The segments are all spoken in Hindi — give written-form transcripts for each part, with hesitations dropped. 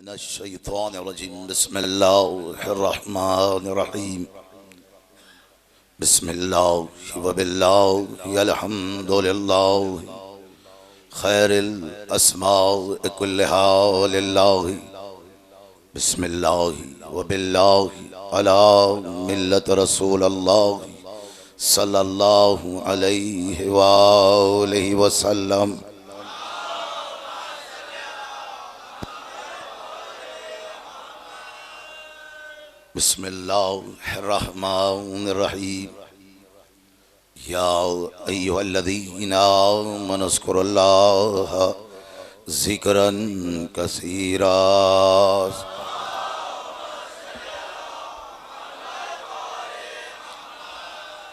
मिनश्शैतानिर्रजीम बिस्मिल्लाहिर्रहमानिर्रहीम बिस्मिल्लाहि व बिल्लाहि अल्हम्दुलिल्लाह खैरिल अस्माइ कुल्लिहा लिल्लाहि बिस्मिल्लाहि व बिल्लाहि अला मिल्लत रसूलल्लाह सल्लल्लाहु अलैहि व आलिहि वसल्लम। बिस्मिल्लाहिर्रहमानिर्रहीम या अय्युहल्लज़ीना आमनु ज़्कुरुल्लाह ज़िक्रन कसीरा।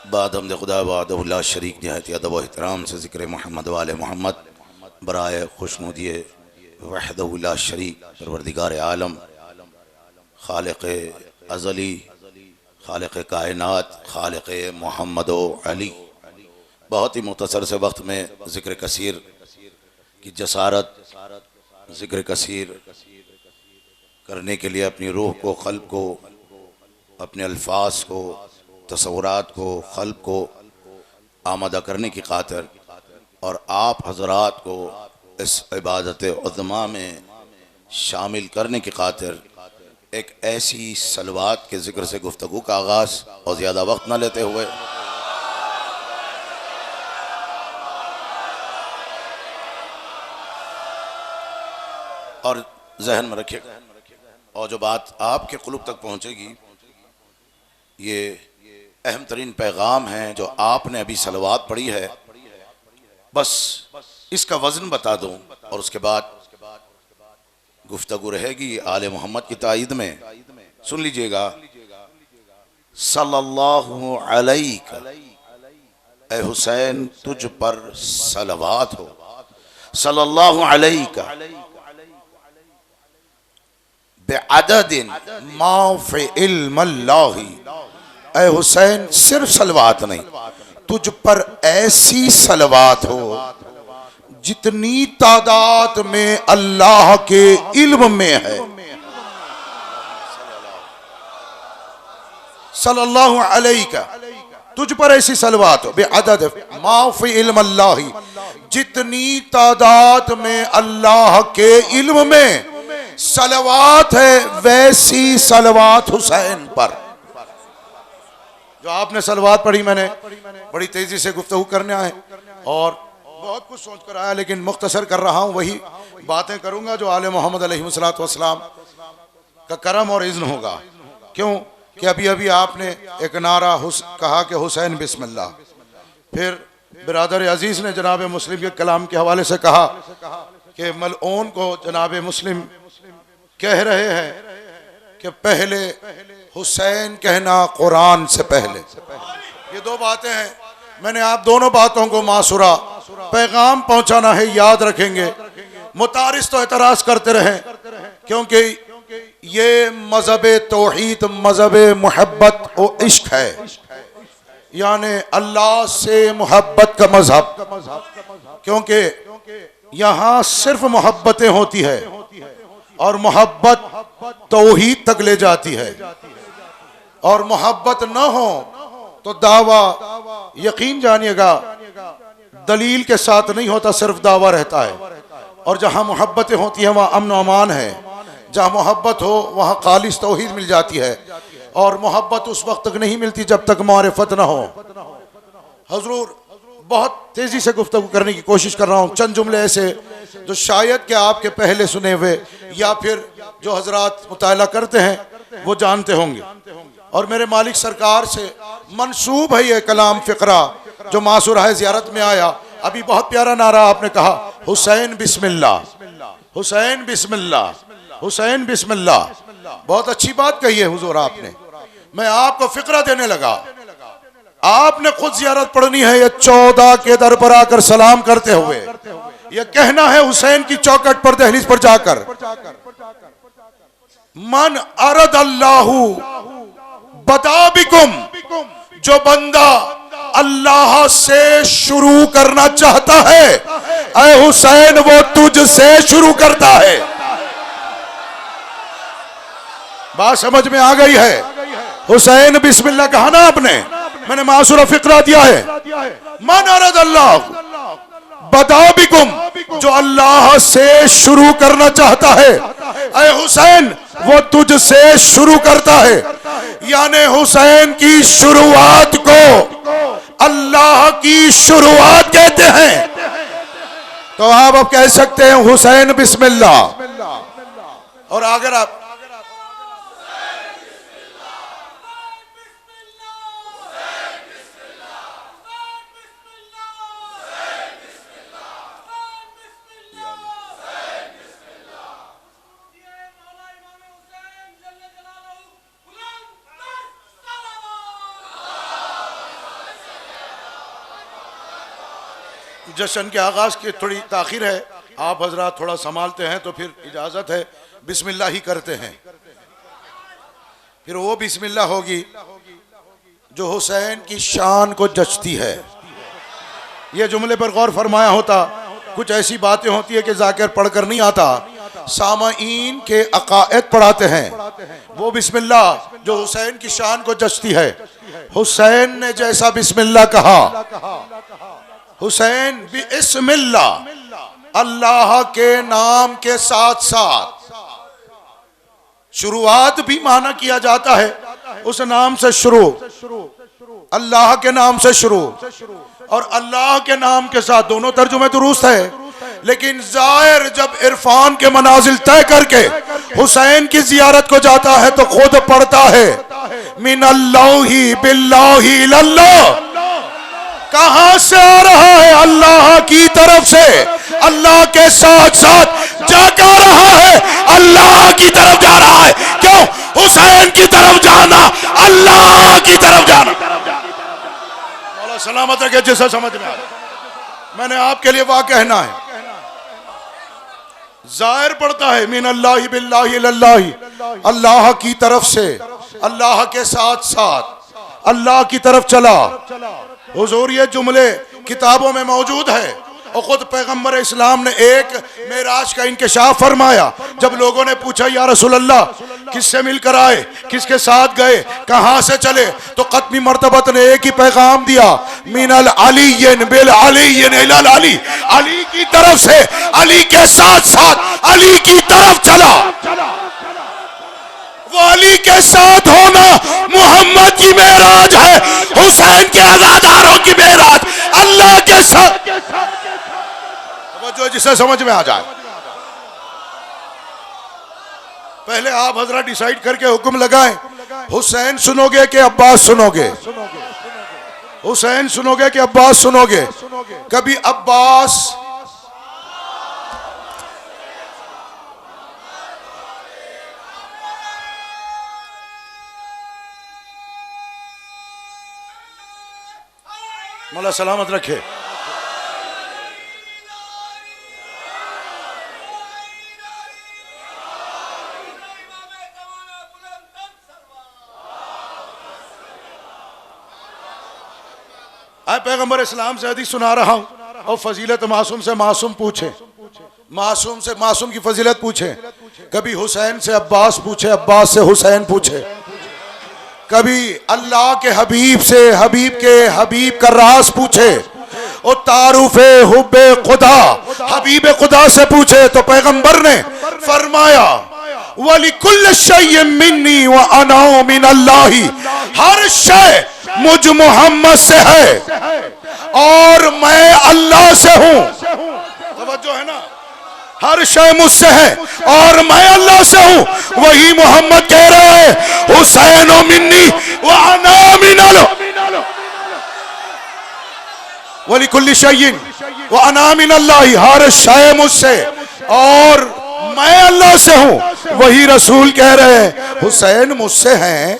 बाद हमद खुदा वहदहु ला शरीक निहायत अदब व एहतराम से ज़िक्र मोहम्मद वाले मोहम्मद बराए खुशनुदी वहदहु ला शरीक परवरदिगार आलम खालिक़ अज़ली खालिक़ कायनात खालिक़ मोहम्मद अली। बहुत ही मुख्तसर से वक्त में ज़िक्र कसीर की जसारत ज़िक्र कसीर करने के लिए अपनी रूह को क़ल्ब को अपने अल्फाज को तसव्वुरात को क़ल्ब को आमादा करने की खातिर और आप हज़रात को इस इबादत उज़्मा में शामिल करने की खातिर एक ऐसी सलवात के ज़िक्र से गुफ्तगू का आगाज़ और ज़्यादा वक्त न लेते हुए और जहन में रखिएगा और जो बात आपके क़ुलूब तक पहुँचेगी ये अहम तरीन पैगाम है जो आपने अभी सलवात पढ़ी है, बस इसका वज़न बता दूँ और उसके बाद गुफ्तगू रहेगी आले मोहम्मद की ताईद में। सुन लीजिएगा। सल्लल्लाहु अलैका ए हुसैन तुझ पर सलवात हो। सल्लल्लाहु अलैका बेअददिन मा फी इल्मिल्लाहि ए हुसैन सिर्फ सलवात नहीं, तुझ पर ऐसी सलवात हो जितनी तादाद में अल्लाह के इल्म में है। सल्लल्लाहु अलैका तुझ पर ऐसी सलवात हो बेअदद मा फी इल्मिल्लाहि जितनी तादाद में अल्लाह के इल्म में सलवात है, वैसी सलवात हुसैन पर। जो आपने सलवात पढ़ी मैंने बड़ी तेजी से गुफ्तगू करने आए और बहुत कुछ सोच कर आया, लेकिन मुख्तसर कर रहा हूँ, वही बातें करूँगा जो आले मोहम्मद अलैहिस्सलातु वस्सलाम का करम और इज़्न होगा। क्यों कि अभी अभी आपने एक नारा कहा कि हुसैन बिस्मिल्लाह, फिर बिरादर अजीज़ ने जनाब मुस्लिम के कलाम के हवाले से कहा कि मलऊन को जनाब मुस्लिम कह रहे हैं कि पहले हुसैन कहना कुरान से पहले। ये दो बातें हैं, मैंने आप दोनों बातों को मासूरा पैगाम पहुंचाना है, याद रखेंगे। मुतारिस तो एतराज करते रहें क्योंकि ये मजहब तौहीद मजहब मोहब्बत और इश्क है, यानी अल्लाह से मोहब्बत का मजहब। क्योंकि यहाँ सिर्फ मोहब्बतें होती है और मोहब्बत तौहीद तक ले जाती है, और मोहब्बत न हो तो दावा यकीन जानिएगा दलील के साथ नहीं होता, सिर्फ दावा रहता है। और जहाँ मोहब्बतें होती हैं वहाँ अमन अमान है, जहाँ मोहब्बत हो वहाँ खालिस तौहीद मिल जाती है। और मोहब्बत उस वक्त तक नहीं मिलती जब तक मारिफत न हो। हजूर बहुत तेजी से गुफ्तगू करने की कोशिश कर रहा हूँ, चंद जुमले ऐसे जो शायद कि आपके पहले सुने हुए या फिर जो हजरात मुताला करते हैं वो जानते होंगे। और मेरे मालिक सरकार से मंसूब है ये कलाम फ़िक्रा जो मासूर है ज़ियारत में आया। अभी बहुत प्यारा नारा आपने कहा, हुसैन बिस्मिल्लाह, हुसैन बिस्मिल्लाह, हुसैन बिस्मिल्लाह। बहुत अच्छी बात कही है हुजूर आपने। मैं आपको फ़िक्रा देने लगा, आपने खुद ज़ियारत पढ़नी है। ये 14 के दर पर आकर सलाम करते हुए ये कहना है हुसैन की चौखट पर दहलीज पर जाकर, मन अरद अल्लाहु बदा बिकुम, जो बंदा अल्लाह से शुरू करना चाहता है ऐ हुसैन वो तुझ से शुरू करता है। बात समझ में आ गई है? हुसैन बिस्मिल्लाह कहा ना आपने, मैंने मासूरा फिक्रा दिया है। मन अरद अल्लाह बदा बिकुम, जो अल्लाह से शुरू करना चाहता है, ऐ हुसैन वो तुझसे शुरू करता है। यानी हुसैन की शुरुआत को अल्लाह की शुरुआत कहते हैं। तो आप अब कह सकते हैं हुसैन बिस्मिल्लाह। और अगर आप जश्न के आगाज की थोड़ी ताखीर है, आप हजरात थोड़ा संभालते हैं तो फिर इजाजत है, बिस्मिल्लाह ही करते हैं। फिर वो बिस्मिल्लाह होगी जो हुसैन की शान को जचती है। ये जुमले पर गौर फरमाया होता, कुछ ऐसी बातें होती है कि जाकिर पढ़कर नहीं आता, सामाईन के अकायद पढ़ाते हैं। वो बिस्मिल्लाह जो हुसैन की शान को जचती है। हुसैन ने जैसा बिस्मिल्लाह कहा, हुसैन बिस्मिल्लाह अल्लाह के नाम के साथ साथ, शुरुआत भी माना किया जाता है उस नाम से शुरू, अल्लाह के नाम से शुरू और अल्लाह के नाम के साथ, दोनों तर्जुमे दुरुस्त है। लेकिन जायर जब इरफान के मनाजिल तय करके हुसैन की जियारत को जाता है तो खुद पढ़ता है मिनल्लाहि बिल्लाहि इल्लल्लाह। कहां से आ रहा है? अल्लाह की तरफ से, अल्लाह के साथ साथ जा रहा है, अल्लाह की तरफ जा रहा है। क्यों? हुसैन की तरफ जाना, अल्लाह की तरफ जाना। मौला सलामत रखे, जिसे समझ में आए। मैंने आपके लिए वाह कहना है, जाहिर पड़ता है मिन अल्लाह बिल्लाहि इल्लल्लाह, अल्लाह की तरफ से, अल्लाह के साथ साथ, अल्लाह की तरफ चला। हुजूर ये जुमले किताबों में मौजूद है और खुद पैगंबर इस्लाम ने एक मेराज का इंकशाफ फरमाया। जब लोगों ने पूछा या रसूल अल्लाह किससे मिलकर आए, किसके साथ गए, कहां से चले, तो खत्मी मर्तबत ने एक ही पैगाम दिया, मिनल अलीयन बिल अलीयन इलल अली, अली की तरफ से, अली के साथ साथ, अली की तरफ चला। वो अली के साथ होना मोहम्मद की मेराज है, हुसैन के आजादारों की मेराज अल्लाह के साथ। जो जिसे समझ में आ जाए, पहले आप हजरत डिसाइड करके हुक्म लगाएं, हुसैन सुनोगे कि अब्बास सुनोगे, हुसैन सुनोगे कि अब्बास सुनोगे। कभी अब्बास मौला सलामत रखे। पैगंबर इस्लाम से हदीस सुना रहा हूं और फजीलत मासूम से मासूम पूछे, मासूम से मासूम की फजीलत पूछे। कभी हुसैन से अब्बास पूछे, अब्बास से हुसैन पूछे। कभी अल्लाह के हबीब से हबीब के हबीब का राज पूछे और तारुफे हुब्बे खुदा, हबीब खुदा से पूछे तो पैगंबर ने फरमाया वलिकुल्ल शैइन मिन्नी व अना मिन अल्लाही, हर शय मुझ मोहम्मद से है और मैं अल्लाह से हूं। तवज्जो है ना, हर शय मुझसे है और मैं अल्लाह से हूं। वही मोहम्मद कह रहे हैं हुसैन मिन्नी व अना मिनल वलिकुल्ल शैइन व अना मिन अल्लाह, हर शय मुझसे और मैं अल्लाह से हूं। वही रसूल कह रहे हैं हुसैन मुझसे हैं।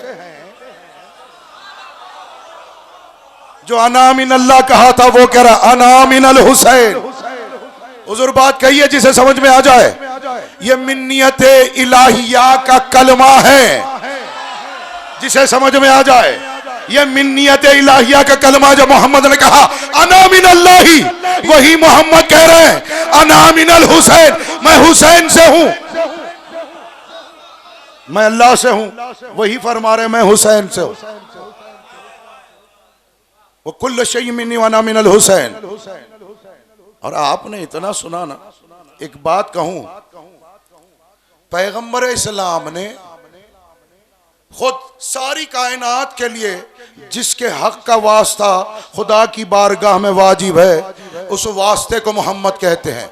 जो अना मिन अल्लाह कहा था वो कह रहा अना मिनल हुसैन। हुजूर बात कही है जिसे समझ में आ जाए, ये मिन्नियत इलाहिया का कलमा है, जिसे समझ में आ जाए। ये मिन्नियत इलाहिया का कलमा जो मोहम्मद ने कहा अना मिन अल्लाही, वही मोहम्मद कह रहे हैं अना मिनल हुसैन, मैं हुसैन से हूं। मैं अल्लाह से हूं, वही फरमा रहे मैं हुसैन से हूं। वो कुल्ल शैइन मिन्नी व अना मिनल हुसैन। और आपने इतना सुना ना, एक बात कहूं, पैगंबर इस्लाम ने खुद सारी कायनात के लिए जिसके हक का वास्ता खुदा की बारगाह में वाजिब है, उस वास्ते को मोहम्मद कहते हैं।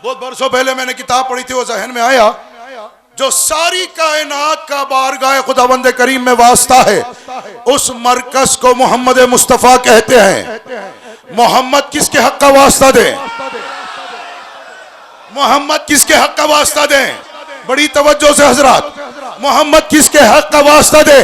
बहुत बरसों पहले मैंने किताब पढ़ी थी, वो जहन में आया, जो सारी कायनात का बारगाह खुदावंद करीम में वास्ता है, उस मरकज को मोहम्मद मुस्तफ़ा कहते हैं। मोहम्मद किसके हक का वास्ता दे? मोहम्मद किसके हक का वास्ता दे? बड़ी तवज्जो से हजरात, मोहम्मद किसके हक का वास्ता दे?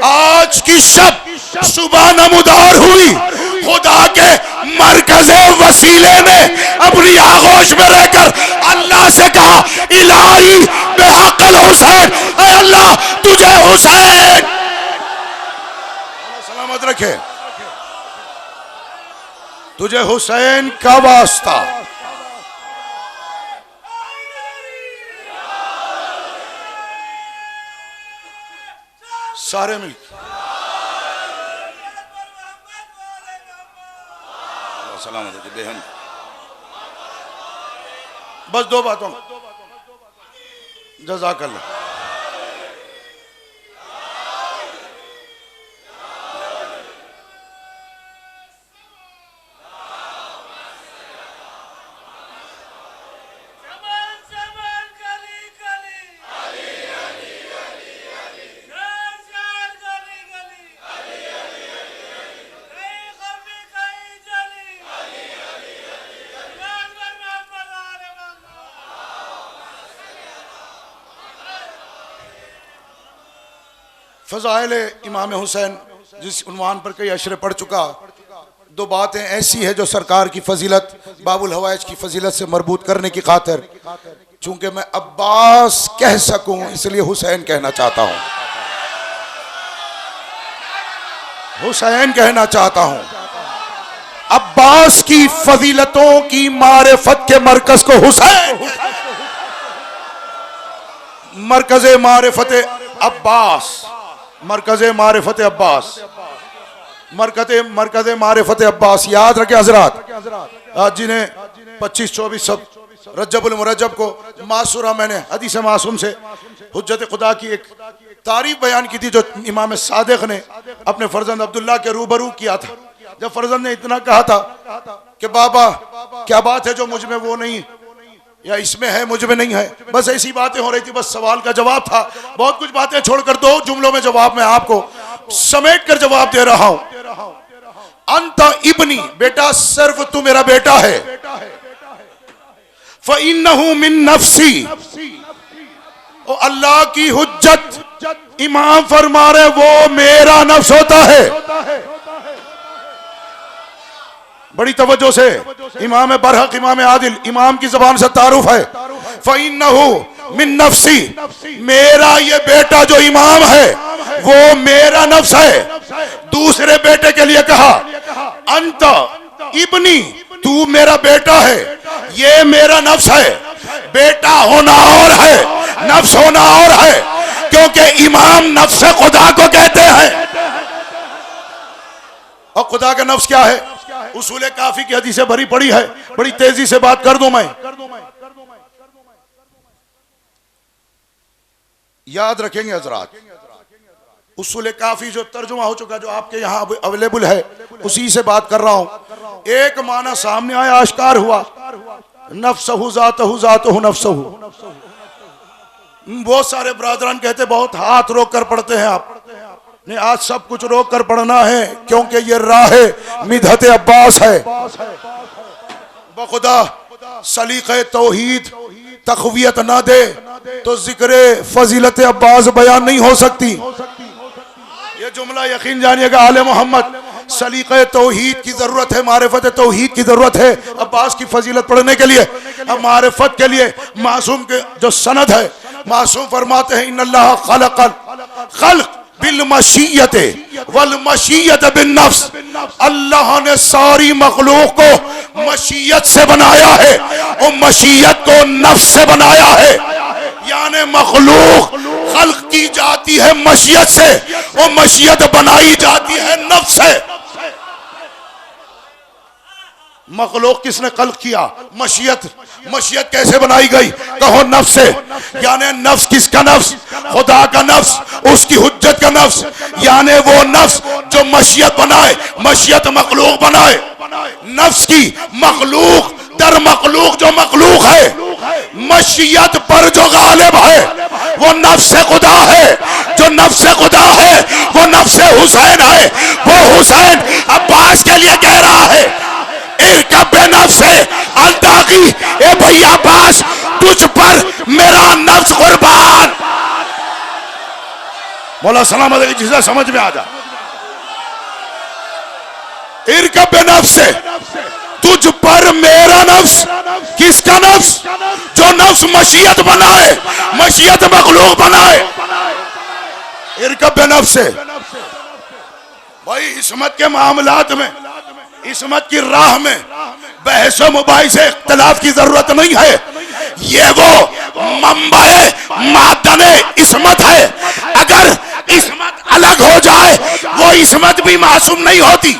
आज की शब सुबह नमूदार हुई, खुदा के मरकज़े वसीले ने अपनी आगोश में रहकर अल्लाह से कहा, इलाही बेहक़ल हुसैन, ऐ अल्लाह तुझे हुसैन सलामत रखे, तुझे हुसैन का वास्ता। सारे मिल सलामत बेहन। बस दो बातों, जज़ाकल्लाह। फ़ज़ाइल इमाम हुसैन जिस उन्वान पर कई अशरे पढ़ चुका, दो बातें ऐसी है जो सरकार की फजीलत, बाबुल हवाइज की फजीलत से मरबूत करने की खातिर, चूंकि मैं अब्बास कह सकूं इसलिए हुसैन कहना चाहता हूं, हुसैन कहना चाहता हूं। अब्बास की फजीलतों की मारिफत के मरकज को हुसैन, मरकज़े मारिफत अब्बास, मरकज़े मारिफत अब्बास, मरकज़े मारिफत अब्बास। याद रखे हजरात, आज जिन्हें 25-24 सब रजबुल मुरज्जब को मासूरा, मैंने हदीस मासूम से हुज्जत खुदा की एक तारीफ बयान की थी जो इमाम सादिक ने अपने फर्जंद अब्दुल्ला के रूबरू किया था। जब फर्जंद ने इतना कहा था कि बाबा क्या बात है जो मुझ में वो नहीं, या इसमें है मुझ में नहीं है, बस ऐसी बातें हो रही थी, बस सवाल का जवाब था। बहुत कुछ बातें छोड़कर दो जुमलों में जवाब मैं आपको समेट कर जवाब दे रहा हूं। अंता इब्नी, बेटा सिर्फ तू मेरा बेटा है। फ़इन्नहु मिन नफ्सी, ओ अल्लाह की हुज्जत इमाम फरमा रहे वो मेरा नफ्स होता है। बड़ी तवज्जो से, इमाम बरहक, इमाम आदिल, इमाम की जबान से तारुफ है। फ़इन्नहु मिन नफ्सी, मेरा ये बेटा जो इमाम है वो मेरा नफ्स है। दूसरे बेटे के लिए कहा अंता इब्नी, तू मेरा बेटा है, ये मेरा नफ्स है। बेटा होना और है, नफ्स होना और है, क्योंकि इमाम नफ्स खुदा को कहते हैं। और खुदा का नफ्स क्या है? उसूल काफी की हदीसें भरी पड़ी है, बड़ी तेजी से बात कर दूं मैं। याद रखेंगे हजरात, उसूल काफी जो तर्जुमा हो चुका, जो आपके यहाँ अवेलेबल है, उसी से बात कर रहा हूं। एक माना सामने आया, आश्कार हुआ, नफ्सहु ज़ातहु ज़ातहु नफ्सहु। बहुत सारे बरादरान कहते बहुत हाथ रोक कर पढ़ते हैं आप, नहीं, आज सब कुछ रोक कर पढ़ना है, क्योंकि ये राह मिदहत अब्बास है। बखुदा सलीक़े तौहीद तक़वियत ना दे तो जिक्र फजीलत अब्बास बयान नहीं हो सकती। ये जुमला यकीन जानिएगा, आले मोहम्मद, सलीक़े तौहीद की जरूरत है, मारिफत तौहीद की जरूरत है अब्बास की फजीलत पढ़ने के लिए। अब मारिफत के लिए मासूम के जो सनद है, मासूम फरमाते हैं इन्नल्लाह खलक़ल खल्क़ बिल मशीयत वल मशीयत बिन नफ्स, अल्लाह ने सारी मखलूक को मशीयत से बनाया है और मशीयत को नफ्स से बनाया है। यानी मखलूक खल्क की जाती है मशियत से, और मशियत बनाई जाती है नफ्स से। मखलूक किसने खल्क किया? मशियत। मशियत कैसे बनाई गई? कहो नफ्स से। यानी नफ्स किसका नफ्स? खुदा का नफ्स, उसकी हुज्जत का नफ्स। यानी वो नफ्स जो मशियत बनाए, मशियत मखलूक बनाए। नफ्स की मखलूक दर मखलूक जो मखलूक है, मशियत पर जो गालिब है वो नफ्स खुदा है। जो नफ्स खुदा है वो नफ्स हुसैन है। वो हुसैन अब्बास के लिए कह रहा है, अलताकी, ए भैया अब्बास, तुझ पर मेरा नफ्स कुर्बान। मौला सलामत अलैहि, जिसे समझ में आ जा। इरकब नफ्स, तुझ पर मेरा नफ्स। किसका नफ्स? जो नफ्स मशियत बनाए, मशियत मखलूक बनाए। इरकब नफ्स। भाई इस्मत के मामलात में, इस्मत की राह में बहस मुबाहिस इख्तिलाफ की जरूरत नहीं है। ये वो मंबाए मादने इस्मत है। अगर इस्मत अलग हो जाए वो इस्मत भी मासूम नहीं होती।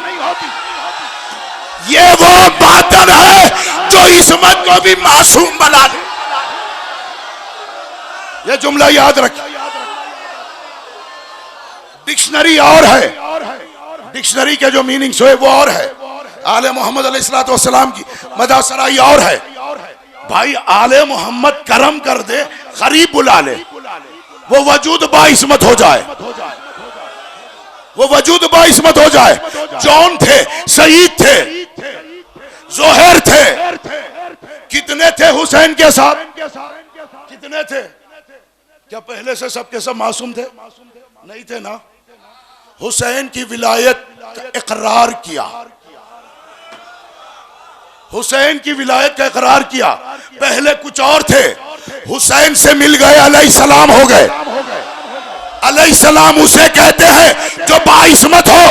ये वो बातन है जो इस्मत को भी मासूम बना दे। ये जुमला याद रखिए। डिक्शनरी और है, डिक्शनरी के जो मीनिंग्स हुए वो और है। आले मोहम्मद अलैहिस्सलाम की मदासराई और है। भाई आले मोहम्मद करम कर दे, गरीब बुला ले, वो वजूद बाइस्मत हो जाए। वो वजूद बाइस्मत हो जाए। जॉन थे, सईद थे, जोहर थे। कितने थे हुसैन के साथ? कितने थे? क्या पहले से सबके सब मासूम थे? नहीं थे ना। हुसैन की विलायत का इकरार किया, हुसैन की विलायत का इकरार किया। पहले कुछ और थे, हुसैन से मिल गए, अलैहिस्सलाम हो गए। अलैहिस्सलाम उसे कहते हैं जो बाइस्मत हो।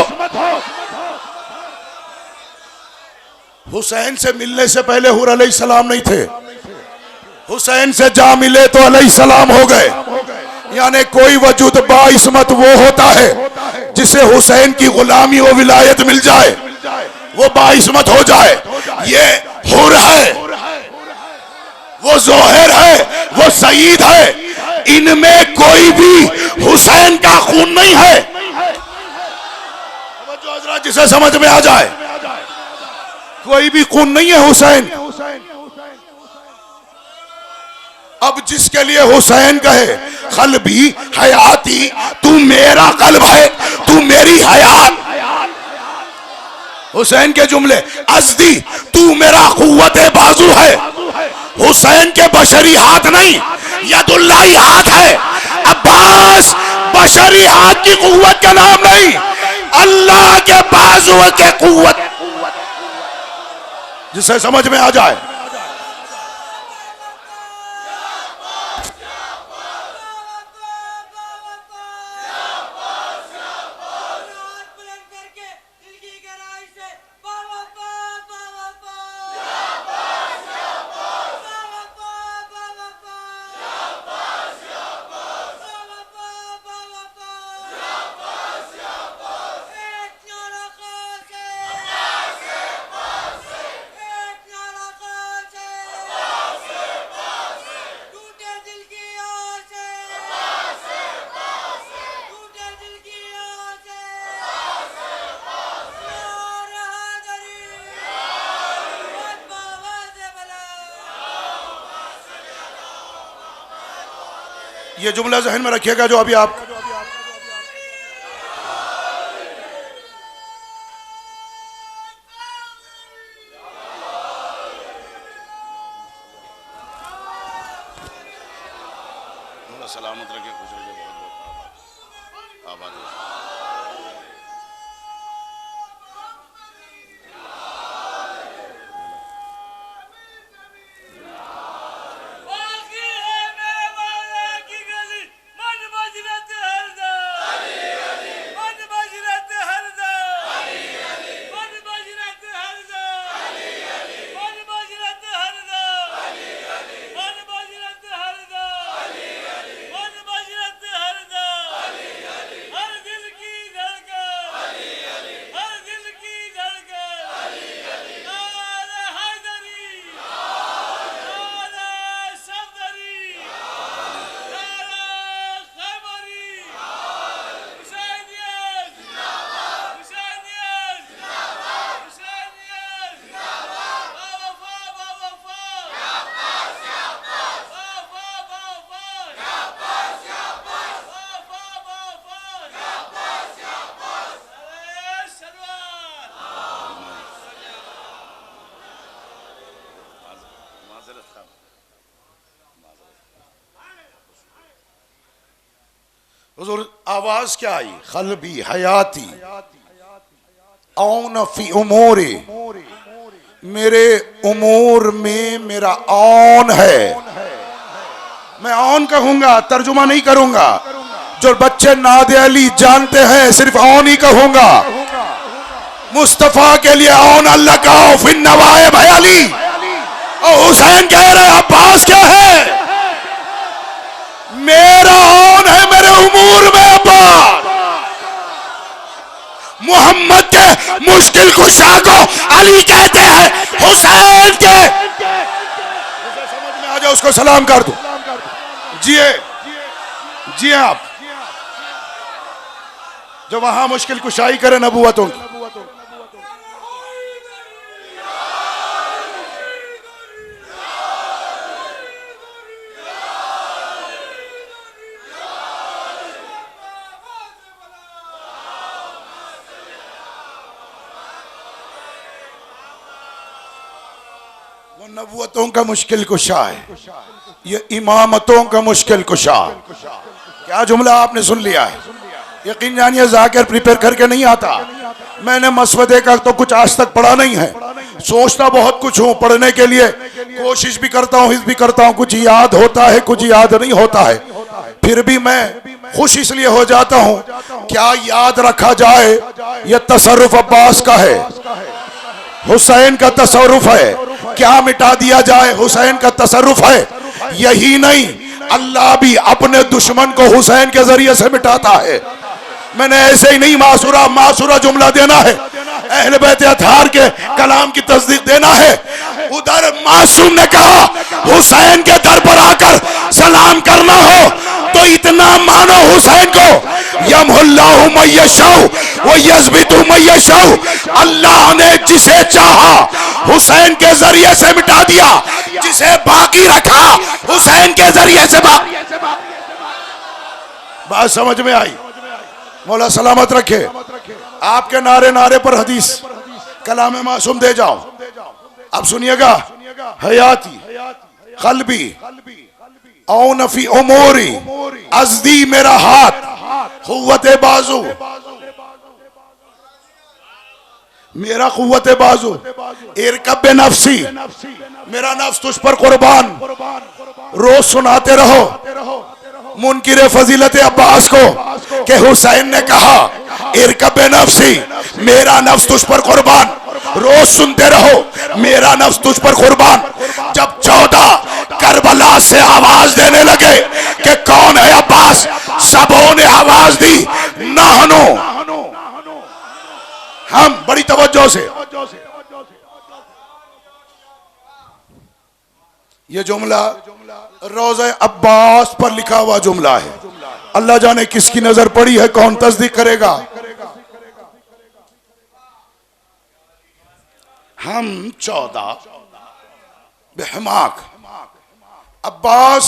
हुसैन से मिलने से पहले हुर अलैहिस्सलाम नहीं थे। हुसैन से जा मिले तो अलैहिस्सलाम हो गए। यानी कोई वजूद बाइस्मत वो होता है जिसे हुसैन की गुलामी व विलायत मिल जाए, वो बाइस्मत हो जाए। ये हुर है, वो जोहर है, वो सईद है। इनमें कोई भी हुसैन का खून नहीं है। जिसे समझ में आ जाए, कोई भी खून नहीं है हुसैन। अब जिसके लिए हुसैन कहे कल्बी हयाती, तू मेरा कल्ब है, तू मेरी हयात। हुसैन के जुमले, अज़दी तू मेरा कुव्वत बाजू है। हुसैन के बशरी हाथ नहीं, यदुल्लाही हाथ है। अब्बास बशरी हाथ की कुव्वत का नाम नहीं, अल्लाह के बाजू के कुव्वत। जिसे समझ में आ जाए। ये जुमला ज़हन में रखिएगा जो अभी आप सलामत रखे, खुश रखे, बहुत बहुत आबाद। हुजूर आवाज क्या आई? क़ल्बी हयाती औन फी उमूरी, मेरे उमूर में मेरा औन है। मैं औन कहूंगा, तर्जुमा नहीं करूंगा। जो बच्चे नादे अली जानते हैं सिर्फ औन ही कहूंगा। मुस्तफा के लिए औन अल्लाह का फिन नवाइब है अली। और हुसैन कह रहे अब्बास क्या है? मेरा औन है मेरे उमूर में अब्बास। मोहम्मद के मुश्किल कुशा को अली कहते हैं, हुसैन के समझ में आ जाए उसको सलाम कर दो। जिए जिए आप जो वहां मुश्किल कुशाई करे नबूवतों की। वो नबूवतों का मुश्किल कुशा है, ये इमामतों का मुश्किल कुशा। क्या जुमला आपने सुन लिया है? यकीन जानिए जाकिर प्रिपेयर करके नहीं आता। मैंने मसवदे का तो कुछ आज तक पढ़ा नहीं है। सोचता बहुत कुछ हूँ, पढ़ने के लिए कोशिश भी करता हूँ, हिस्स भी करता हूँ, कुछ याद होता है कुछ याद नहीं होता है। फिर भी मैं खुश इसलिए हो जाता हूँ, क्या याद रखा जाए यह तसर्रुफ अब्बास का है, हुसैन का तसर्रुफ है। क्या मिटा दिया जाए, हुसैन का तसर्रुफ है। यही नहीं, अल्लाह भी अपने दुश्मन को हुसैन के जरिए से मिटाता है। मैंने ऐसे ही नहीं मासूरा जुमला देना है, अहले बैत अतहार के कलाम की तस्दीक देना है। उधर मासूम ने कहा हुसैन के दर पर आकर सलाम करना हो तो इतना मानो हुसैन को, यमहुल्लाहु मयशाउ व यज़बितु मयशाउ, अल्लाह ने जिसे चाहा हुसैन के जरिए से मिटा दिया, जिसे बाकी रखा हुसैन के जरिए से बात समझ में आई? मौला सलामत रखे। आपके नारे नारे पर हदीस कलाम मासूम दे जाओ। अब सुनिएगा, हयाती क़ल्बी औन फी उमूरी, अज़दी मेरा हाथ, कुव्वत बाजू मेरा, कुव्वत बाजू, इरकब नफ्सी, मेरा नफ्स तुझ पर कुर्बान। रोज सुनाते रहो मुनकिर फजीलत अब्बास को कि हुसैन ने कहा इरकब नफ्सी, मेरा नफ्स तुझ पर कुर्बान। रोज सुनते रहो मेरा नफ्स तुझ पर कुर्बान। जब 14 करबला से आवाज देने लगे कि कौन है अब्बास, सबों ने आवाज दी नहनो, हम। बड़ी तवज्जो से ये जुमला रोज़े अब्बास पर लिखा हुआ जुमला है। अल्लाह जाने किसकी नजर पड़ी है, कौन तस्दीक करेगा। हम 14 बेहमाक अब्बास,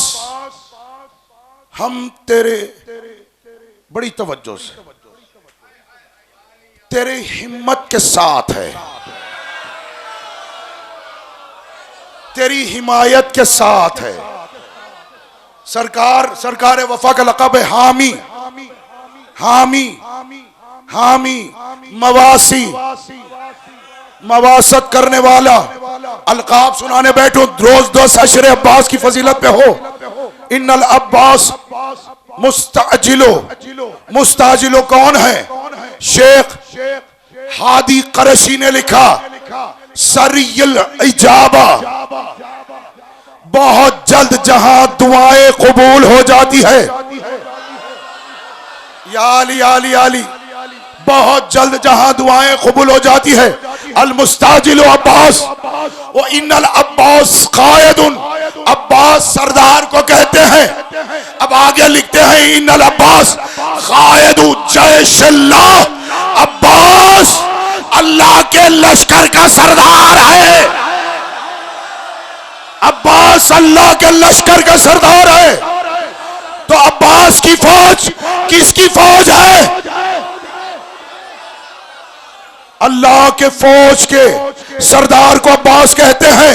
हम तेरे, बड़ी तवज्जो से, तेरे हिम्मत के साथ है, तेरी हिमायत के साथ है। सरकार वफा का लक़ब है हामी, हामी हामी, मवासी, मवासत करने वाला। अलकाब सुनाने बैठो, रोज 10 अशरे अब्बास की फजीलत पे हो। इन्नल अब्बास मुस्ताजिलो, मुस्ताजिलो कौन है? शेख हादी करशी ने लिखा, सरियल इजाबा, बहुत जल्द जहां दुआएं कबूल हो जाती है। या अली आली आली, बहुत जल्द जहां दुआएं कबूल हो जाती है। अल मुस्ताजिल अब्बास व इन्नल अब्बास कायदुन, अब्बास सरदार को कहते हैं। अब आगे लिखते हैं इन्नल अब्बास कायदु जैशल्लाह, अब्बास अल्लाह के लश्कर का सरदार है। अब्बास अल्लाह के लश्कर का सरदार है। तो अब्बास की फौज किसकी फौज है? अल्लाह के फौज के सरदार को अब्बास कहते हैं।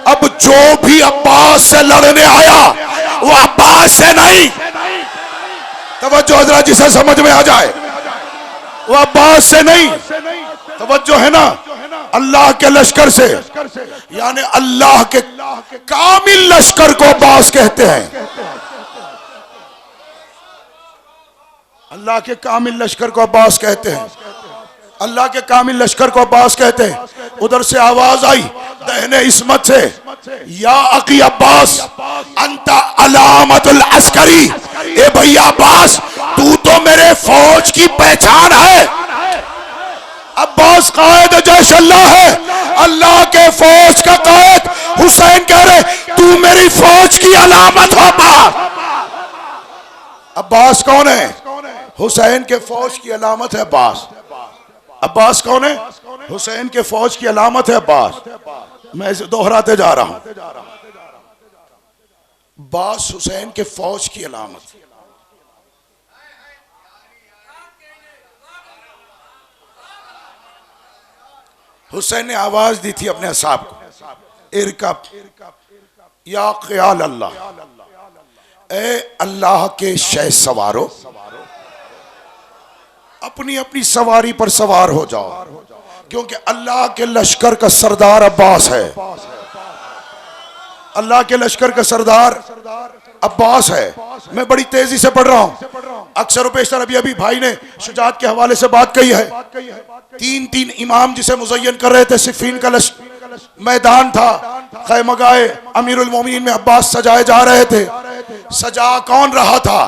अब जो भी अब्बास से लड़ने आया वो अब्बास से नहीं, तवज्जो हजरा, जिसे समझ में आ जाए वो अब्बास से नहीं, तवज्जो है ना, अल्लाह के लश्कर से, यानी अल्लाह के कामिल लश्कर को अब्बास कहते हैं। अल्लाह के कामिल लश्कर को अब्बास कहते हैं, अल्लाह के कामिल लश्कर को अब्बास कहते हैं। उधर से आवाज आई दहने इस्मत से, या अकी अब्बास अंता अलामतुल अस्करी, ए भैया अब्बास तू तो मेरे फौज की पहचान है। अब्बास कायद जैश अल्लाह है, अल्लाह के फौज का कायद। हुसैन कह रहे तू मेरी फौज की अलामत हो। अब्बास कौन है? हुसैन के फौज की अलामत है अब्बास। अब्बास कौन है? हुसैन के फौज की अलामत है अब्बास। मैं इसे दोहराते जा रहा हूं, अब्बास हुसैन के फौज की अलामत। हुसैन ने आवाज दी थी अपने असहाब को, इरकब या क़ियाल अल्लाह, ए अल्लाह के शह सवारो, अपनी अपनी सवारी पर सवार हो जाओ, क्योंकि अल्लाह के लश्कर का सरदार अब्बास है। अल्लाह के लश्कर का सरदार अब्बास है। मैं बड़ी तेजी से पढ़ रहा हूं। अक्सर पेशतर अभी अभी भाई ने शुजात के हवाले से बात कही है। तीन तीन इमाम जिसे मुज़य्यन कर रहे थे, सिफ़ीन का मैदान था, खैमगाए अमीरुल मोमिनीन में अब्बास सजाए जा रहे थे। सजा कौन रहा था?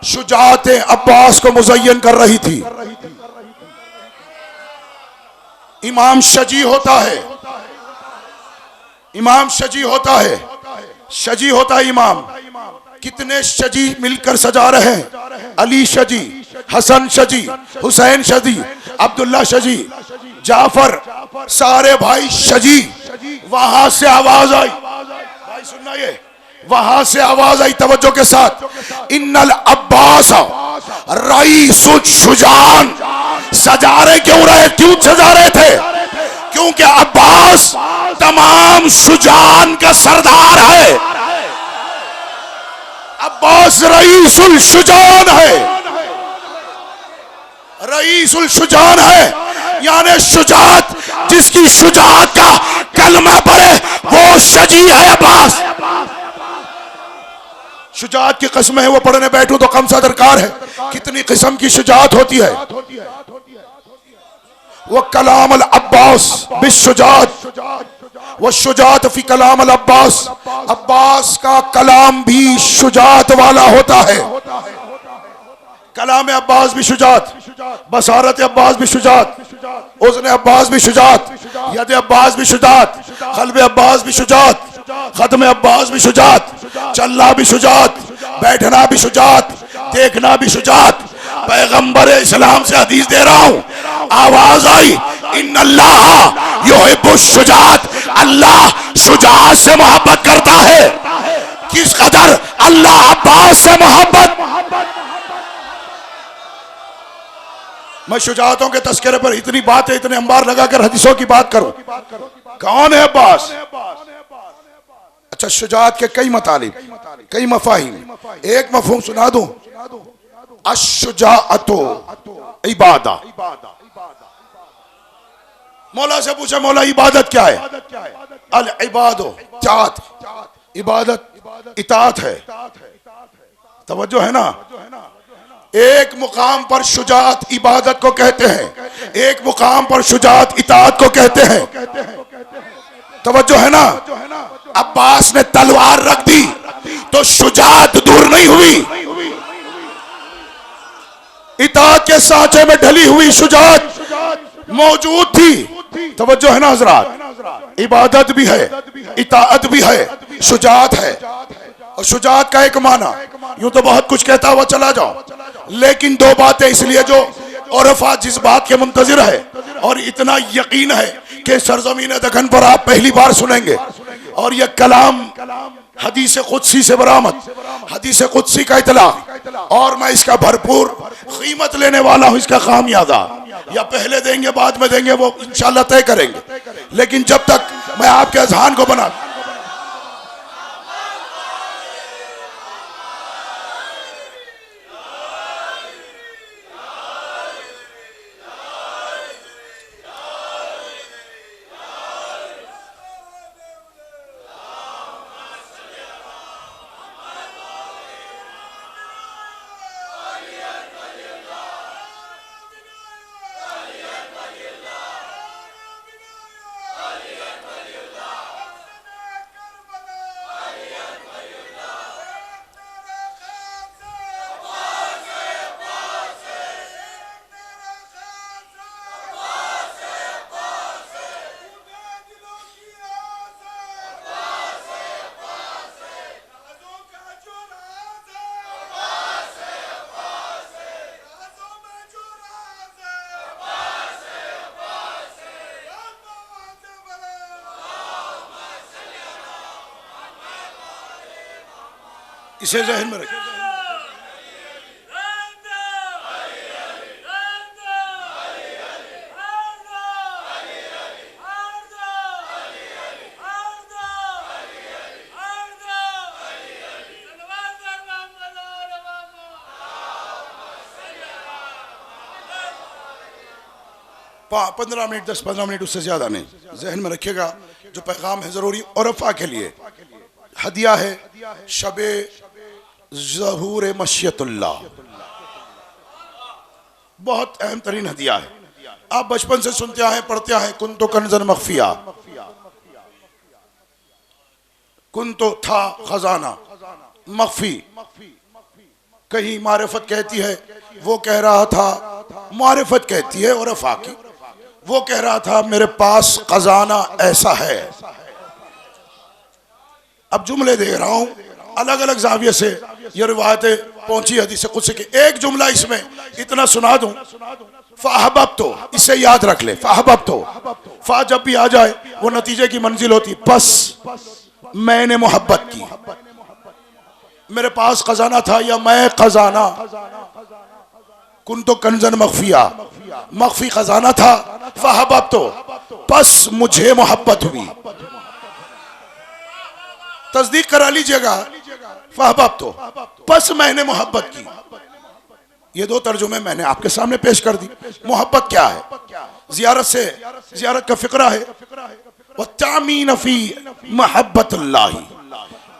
शुजात अब्बास को मुज़य्यन कर रही थी। इमाम शजी होता है, इमाम शजी होता है, शजी होता है इमाम। कितने शजी मिलकर सजा रहे हैं? अली शजी, हसन शजी, हुसैन शजी, अब्दुल्ला शजी, जाफर, सारे भाई शजी। वहां से आवाज आई, भाई सुनना, ये वहां से आवाज आई तवज्जो के साथ, इन्नल अब्बास रईसुल शुजान। सजा रहे क्यों रहे? क्यों सजा रहे थे? क्योंकि अब्बास तमाम शुजान का सरदार है। अब्बास रईसुल शुजान है, रईसुल शुजान है, यानी शुजात, जिसकी शुजात का कलमा पढ़े वो शजी है अब्बास। शुजात की कसम है, वो पढ़ने बैठूं तो कम सा दरकार है। कितनी किस्म की शुजात होती है। वो कलाम अल अब्बास बिशुजात, वो शुजात फी कलाम अल अब्बास। अब्बास का कलाम भी शुजात वाला होता है। कलाम अब्बास भी शुजात, बसारत अब्बास भी शुजात, उज़्न अब्बास भी शुजात, यद अब्बास भी शुजात, क़ल्ब अब्बास भी शुजात, खत्म अब्बास भी शुजात, चलना भी शुजात, बैठना भी शुजात, देखना भी शुजात। पैगंबर इस्लाम से हदीस दे रहा हूं, आवाज आई इन्नल्लाह युहिब्बुश शुजात, अल्लाह शुजात से मोहब्बत करता है। किस कदर? अल्लाह अब्बास से मोहब्बत। मैं शुजातों के तस्करे पर इतनी बातें, इतने अंबार लगाकर हदीसों की बात करूं। कौन है अब्बास? अच्छा, शुजात के कई मतालिब, कई मफाहिम। एक मफहूम सुना दूं, अश्शुजाअतु इबादा। मौला से पूछा, मौला इबादत क्या है? अल इबादो ताअत, इबादत इताअत है। तवज्जो है ना। एक मुकाम पर शुजात इबादत को कहते हैं, एक मुकाम पर शुजात इताअत को कहते हैं। तवज्जो है ना। अब्बास ने तलवार रख दी तो शुजात दूर नहीं हुई, इताअत के सांचे में ढली हुई शुजात मौजूद थी। तवज्जो है ना हजरात। इबादत भी है, इताअत भी है, शुजात है। और शुजात का एक माना, यूं तो बहुत कुछ कहता हुआ चला जाओ, लेकिन दो बातें इसलिए जो औरफा जिस बात के मुंतजिर है और इतना यकीन है कि सरजमीन दखन पर आप पहली बार सुनेंगे। और यह कलाम हदीस कुदसी से बरामद, हदीस कुदसी का इतला, और मैं इसका भरपूर कीमत लेने वाला हूं। इसका खामियाजा या पहले देंगे बाद में देंगे वो इंशाल्लाह तय करेंगे, लेकिन जब तक मैं आपके अज़हान को बना इसे जहन में रखिए। पंद्रह मिनट 10-15 मिनट उससे ज्यादा नहीं, जहन में रखिएगा। जो पैगाम है जरूरी औरफा के लिए हदिया है, शबे ज़हूर मशियतुल्लाह, बहुत अहम तरीन हदिया है। आप बचपन से सुनते आए, पढ़ते आए, कुन तो कंजन मख्फिया, कुन तो था खजाना मख्फी। कहीं मारिफत कहती है, वो कह रहा था, मारिफत कहती है औरफा की, वो कह रहा था मेरे पास खजाना ऐसा है। अब जुमले दे रहा हूं अलग अलग जाविये से, ये रिवायतें पहुंची हदीस कुदसी की। एक जुमला इसमें इतना सुना दूं, फ़अहबब तो, इसे याद रख ले, फ़अहबब तो, फ़ा जब भी आ जाए वो नतीजे की मंजिल होती। बस मैंने मोहब्बत की, मेरे पास खजाना था या मैं खजाना, कुन तो कंजन मख्फिया, मख्फी खजाना था, फ़अहबब तो, बस मुझे मोहब्बत हुई। तस्दीक करा लीजिएगा, फ़अहबब तो, बस मैंने मोहब्बत की। ये दो तर्जुमे मैंने आपके सामने पेश कर दी। मोहब्बत क्या है? जियारत से, जियारत का फिक्रा है, वत्तामीन फी मोहब्बतुल्लाह,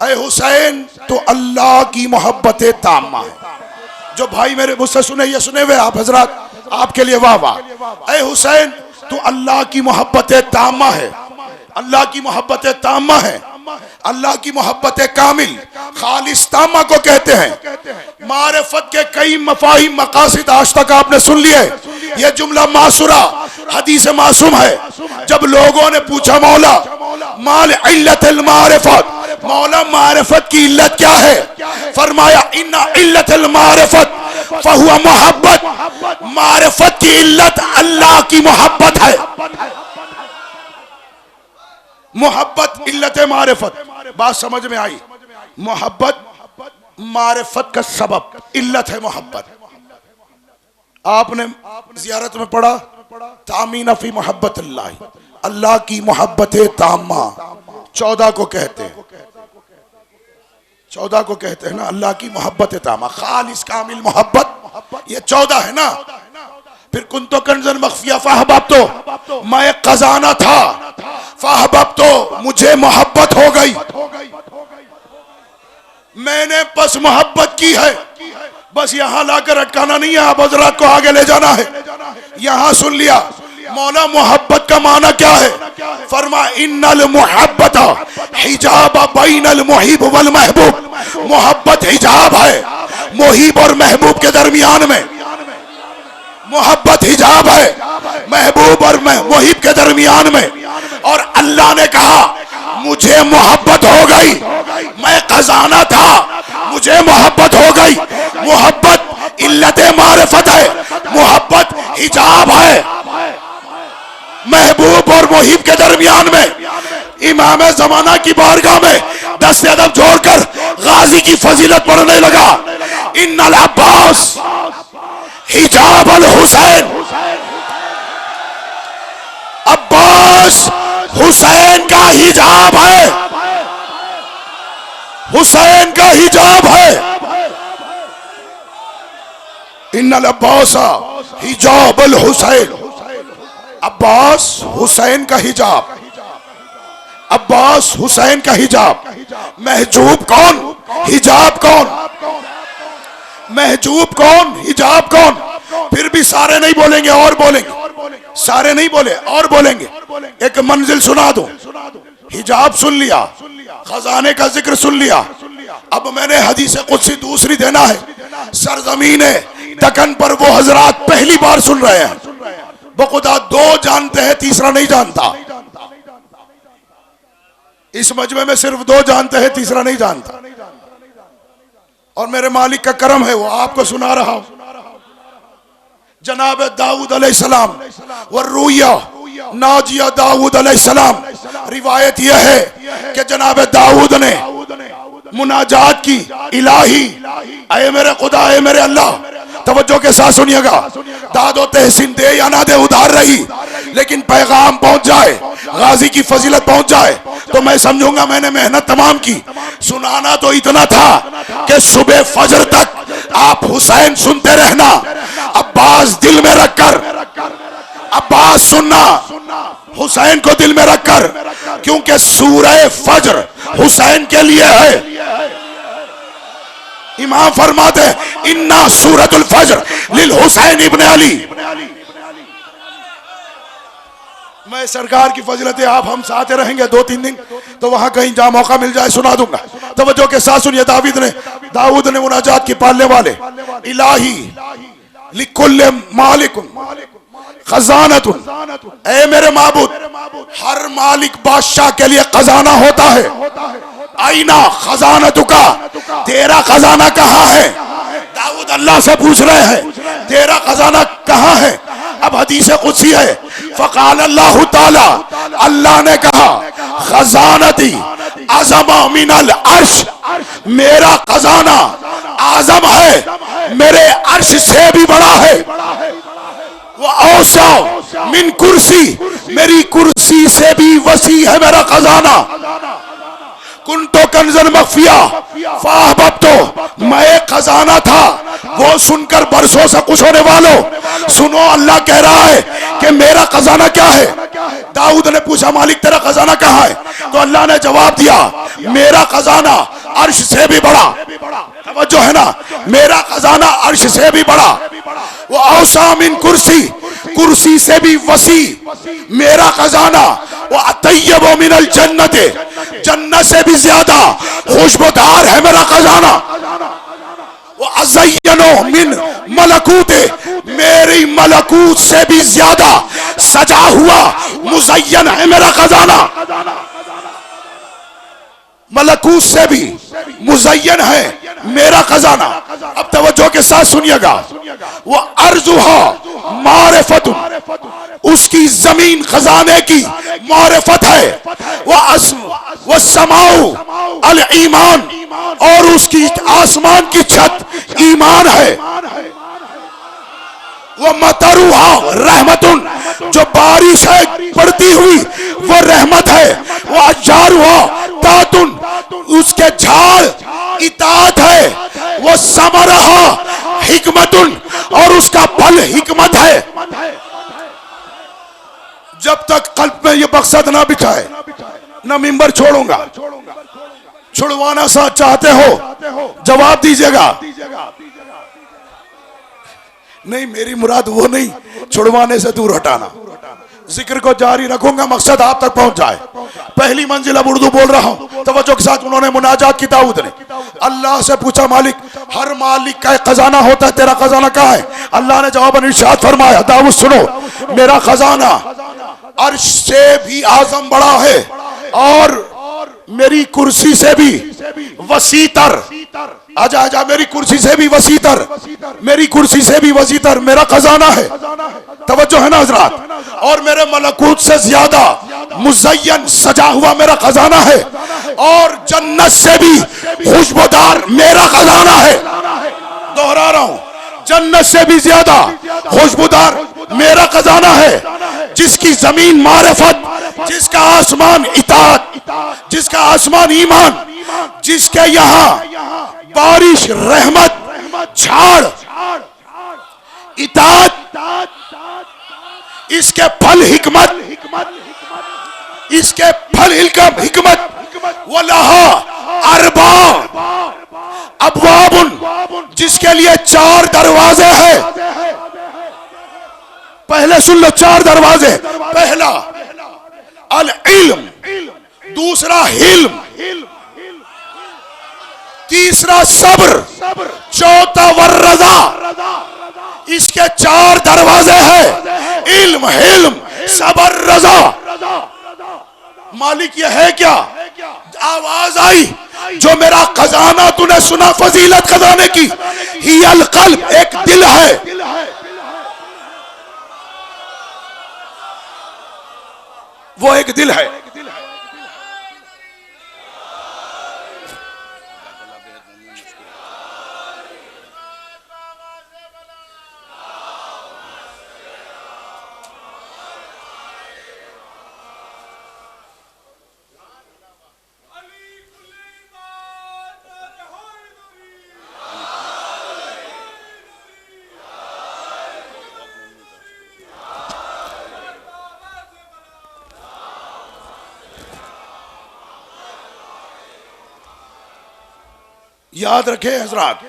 ऐ हुसैन तो अल्लाह की मोहब्बत तामा है। जो भाई मेरे मुझसे सुने, ये सुने हुए आप हजरात, आपके लिए वाह वाह। ऐ हुसैन तो अल्लाह की मोहब्बत तामा है, अल्लाह की मोहब्बत तामा है, अल्लाह की मोहब्बत कामिल खालिस तामा को कहते हैं। मारिफत के कई मफाहिम मकासिद आज तक आपने सुन लिए। यह जुमला मासुरा हदीस मासूम है। जब लोगों ने पूछा मौला माल इल्लतुल मारिफत, मौला मारिफत की इल्लत क्या है? फरमाया इन्ना इल्लतुल मारिफत फहुवा मोहब्बत, मारिफत की इल्लत अल्लाह की मोहब्बत है। मोहब्बत इल्लत मारिफत, बात समझ में आई? मोहब्बत मारिफत का सबब, इल्लत है मोहब्बत। आपने जियारत में पढ़ा तामीन फी मोहब्बत अल्लाह, अल्लाह की मोहब्बत तामा 14 को कहते हैं, 14 को कहते हैं ना, अल्लाह की मोहब्बत तामा खालिस कामिल मोहब्बत, ये 14 है ना। फिर कुन तो कंजन मख्फिया, फ़अहबब तो मैं खजाना था, फ़अहबब तो मुझे मोहब्बत हो गई, मैंने बस मोहब्बत की है। बस यहां लाकर अटकाना नहीं है, आप हजरात को आगे ले जाना है। यहां सुन लिया मौला मोहब्बत का माना क्या है? फरमा इन्नल मुहब्बत हिजाब बैनल मुहिब वल महबूब, मोहब्बत हिजाब है मुहिब और महबूब के दरमियान में। मोहब्बत हिजाब है महबूब और मुहिब के दरमियान में। और अल्लाह ने कहा मुझे मोहब्बत हो गई, मैं खजाना था, मुझे मोहब्बत हो गई। मोहब्बत इल्लत मारिफत है, मोहब्बत हिजाब है महबूब और मुहिब के दरमियान में। इमाम जमाना की बारगाह में 10 अदब जोड़कर गाजी की फजीलत पढ़ने लगा। इन्नल अब्बास हिजाब अल हुसैन, अब्बास हुसैन का हिजाब है, हुसैन का हिजाब है। इन्नल अब्बास हिजाब अल हुसैन, अब्बास हुसैन का हिजाब, अब्बास हुसैन का हिजाब। महजूब कौन, हिजाब कौन? महजूब कौन, हिजाब कौन? फिर भी सारे नहीं बोलेंगे और बोलेंगे, सारे नहीं बोले और बोलेंगे। एक मंजिल सुना दो, हिजाब सुन लिया, खजाने का जिक्र सुन लिया। अब मैंने हदीस कुदसी दूसरी देना है। सरजमीन दक्कन पर वो हजरात पहली बार सुन रहे हैं, बखुदा 2 जानते हैं, तीसरा नहीं जानता। इस मजमे में सिर्फ 2 जानते हैं, तीसरा नहीं जानता। और मेरे मालिक का करम है, वो आपको सुना रहा हूं। जनाब दाऊद अलैहिस्सलाम व रूया नाजिया दाऊद अलैहिस्सलाम, रिवायत यह है कि जनाब दाऊद ने मुनाजात की, इलाही, अय मेरे खुदा, अय मेरे अल्लाह। तवज्जो के साथ सुनिएगा, दादो तहसीन दे या ना दे उधार रही, लेकिन पैगाम पहुंच जाए, गाजी की फजीलत पहुंच जाए तो मैं समझूंगा मैंने मेहनत तमाम की। सुनाना तो इतना था कि सुबह फजर तक आप हुसैन सुनते रहना, अब्बास दिल में रखकर, अब्बास सुनना हुसैन को दिल में रखकर, क्योंकि सूरह फजर हुसैन के लिए है। इमाम फरमाते हैं इन्ना सूरतुल फजर लिल हुसैन इब्न अली। मैं सरकार की फजीलतें आप हम साथ रहेंगे 2-3 दिन, तो वहां कहीं जहां मौका मिल जाए सुना दूंगा। तवज्जो के साथ सुनिए, दाऊद ने मुनाजात की पालने वाले, इलाही लिकुल्ल मालिकुन खजानतुन, ऐ मेरे माबूद, हर मालिक बादशाह के लिए खजाना होता है। आईना खजानतु का, तेरा खजाना कहाँ है? दाऊद अल्लाह से पूछ रहे हैं तेरा खजाना कहाँ है? अब हदीस कुदसी है, फ़क़ाल अल्लाहु ताला, अल्लाह ने कहा खजानती अज़म मिनल अर्श, मेरा खजाना आजम है, मेरे अर्श से भी बड़ा है। वो औसा मिन कुर्सी, मेरी कुर्सी से भी वसी है मेरा खजाना। कुंतो कंजन मखफिया फाहबब्तो, मैं एक खजाना था। वो सुनकर बरसों से कुछ होने वालों सुनो, अल्लाह कह रहा है कि मेरा खजाना क्या है। दाऊद ने पूछा मालिक तेरा खजाना कहाँ है? तो अल्लाह ने जवाब दिया मेरा खजाना अर्श से भी बड़ा। तवज्जो है ना, मेरा खजाना अर्श से भी बड़ा। वो औसा मिन कुर्सी, कुर्सी से भी वसी मेरा खजाना। वो अतय्यबो मिनल जन्नत, जन्नत से भी ज्यादा खुशबूदार है मेरा खजाना। वो अज़य्यनो मिन मलकूते, मेरी मलकूत से भी ज्यादा सजा हुआ मुज़य्यन है मेरा खजाना। मलकूत से भी मुज़य्यन है मेरा खजाना। अब तवज्जो के साथ सुनिएगा, वो अर्जुहा मारिफतुन, उसकी जमीन खजाने की मारिफत है। वो समाऊ अल ईमान, और उसकी आसमान की छत ईमान है। वो मतरुहा रहमतुन, जो बारिश है पड़ती हुई वो रहमत है। वो अजारुहा तातुन, उसके झाड़ इतात है। वो समरहा हिकमतुन, और उसका फल हिकमत है। जब तक कल्ब में ये मकसद ना बिठाए ना मिंबर छोड़ूंगा। छुड़वाना सा चाहते हो जवाब दीजिएगा। नहीं, मेरी मुराद वो नहीं, छुड़वाने से दूर हटाना। जिक्र को जारी रखूंगा, मकसद आप तक पहुंच जाए। पहली मंजिल अब उर्दू बोल रहा हूं, तवज्जो के साथ। उन्होंने मुनाजात की, दाऊद ने अल्लाह से पूछा मालिक, हर मालिक का एक खजाना होता है, तेरा खजाना कहाँ है? अल्लाह ने जवाब इरशाद फरमाया, दाऊद सुनो, मेरा खजाना अर्श से भी आजम बड़ा है, और मेरी कुर्सी से भी वसीतर, आजा आजा, मेरी कुर्सी से भी वसीतर, मेरी कुर्सी से भी वसीतर मेरा खजाना है। तवज्जो है ना हजरात? और मेरे मलकूत से ज्यादा मुज़य्यन सजा हुआ मेरा खजाना है, और जन्नत से भी खुशबूदार मेरा खजाना है। दोहरा रहा हूं, जन्नत से भी ज्यादा खुशबूदार मेरा खजाना है। जिसकी जमीन मारिफत, जिसका आसमान इताअत, जिसका आसमान ईमान, जिसके यहाँ बारिश रहमत, झाड़ इताअत, इसके फल हिकमत, इसके फल हिकमत। वलहा अरबा अबवाबुन, जिसके लिए 4 दरवाजे हैं। पहले सुन लो, 4 दरवाजे। पहला अल इल्म, दूसरा हिल्म, तीसरा सब्र, चौथा वर्रज़ा। इसके 4 दरवाजे हैं, इल्म, हिल्म, सब्र, रज़ा। मालिक ये है क्या? आवाज आई, जो मेरा खजाना तूने सुना फजीलत खजाने की, हियल कल्ब, एक दिल है। वो एक दिल है। याद रखे हजरात,